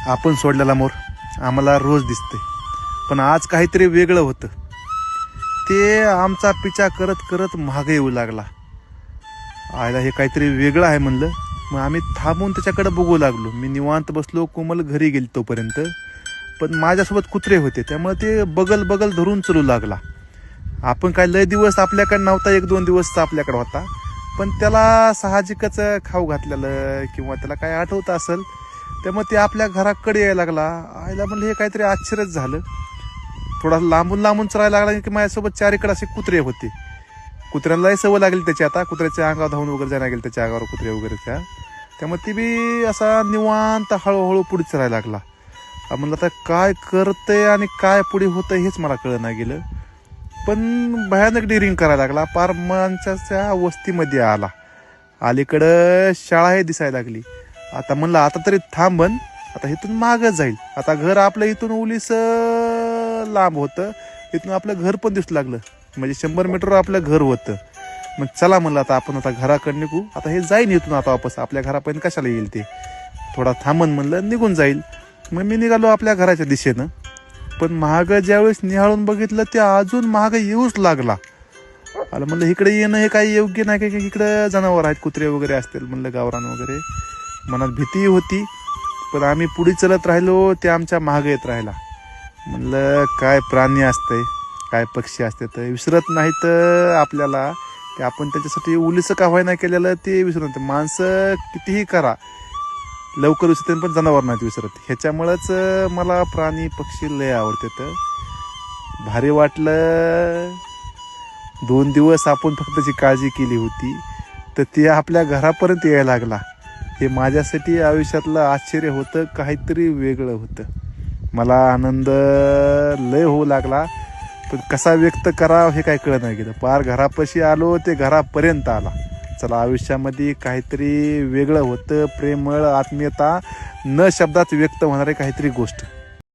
आपण सोडलेला मोर आम्हाला रोज दिसते, पण आज काहीतरी वेगळं होतं. ते आमचा पिछा करत करत मागे येऊ लागला. आयला हे काहीतरी वेगळं आहे म्हणलं. मग आम्ही थांबून त्याच्याकडे बघू लागलो. मी निवांत बसलो, कोमल घरी गेली तोपर्यंत. पण माझ्यासोबत कुत्रे होते, त्यामुळे ते बगल बगल धरून चलू लागला. आपण काय लय दिवस आपल्याकडे नव्हता, 1-2 दिवस आपल्याकडे होता, पण त्याला साहजिकच खाऊ घातलेलं किंवा त्याला काय आठवत असेल, त्यामुळे ते आपल्या घराकडे यायला लागला. आयला म्हणलं हे काहीतरी आश्चर्यच झालं. थोडा लांबून लांबून चरायला लागला की माझ्यासोबत चारीकडे असे कुत्रे होते. कुत्र्यांनाही सवय लागली त्याची, आता कुत्र्याच्या अंगावर धावून वगैरे जायला लागेल त्याच्या अंगावर कुत्रे वगैरे त्या. त्यामुळे ती बी असा निवांत हळूहळू पुढे चरायला लागला. म्हणलं आता काय करतंय आणि काय पुढे होतंय हेच मला कळलं नाही गेलं. पण भयानक डिरिंग करायला लागला. पार माणसाच्या वस्तीमध्ये आला. अलीकडं शाळाही दिसायला लागली. आता म्हणलं आता तरी थांबन, आता इथून मागं जाईल. आता घर आपलं इथून उलीस लांब होतं, इथून आपलं घर पण दिसू लागलं, म्हणजे 100 मीटर आपलं घर होतं. मग चला म्हणलं आता आपण आता घराकडे निघू. आता हे जाईन इथून आता वापस, आपल्या घरापर्यंत कशाला येईल ते, थोडा थांबन म्हणलं, निघून जाईल. मग मी निघालो आपल्या घराच्या दिशेनं. पण महाग ज्यावेळेस निहाळून बघितलं ते अजून महाग येऊच लागला. आलं म्हणलं इकडे येणं हे काही योग्य नाही का, इकडं जनावर आहेत, कुत्रे वगैरे असतील म्हणलं, गावरान वगैरे. मनात भीती होती, पण आम्ही पुढे चलत राहिलो, ते आमच्या महाग येत राहिला. म्हणलं काय प्राणी असतंय, काय पक्षी असतात, विसरत नाहीत आपल्याला, की आपण त्याच्यासाठी उलीचं का व्हाय नाही केलेलं ते विसरत. माणसं कितीही करा लवकर विसरते, पण जनावर नाहीत विसरत. ह्याच्यामुळंच मला प्राणी पक्षी लय आवडतात. भारी वाटलं. 2 दिवस आपण फक्त त्याची काळजी केली होती, तर ती आपल्या घरापर्यंत यायला लागला. हे माझ्यासाठी आयुष्यातलं आश्चर्य होतं, काहीतरी वेगळं होतं. मला आनंद लय होऊ लागला, पण कसा व्यक्त करावं हे काही कळत नाही गेलं. पार घरापाशी आलो, ते घरापर्यंत आला. चला, आयुष्यामध्ये काहीतरी वेगळं होतं, प्रेमळ, आत्मीयता, न शब्दात व्यक्त होणारी काहीतरी गोष्ट.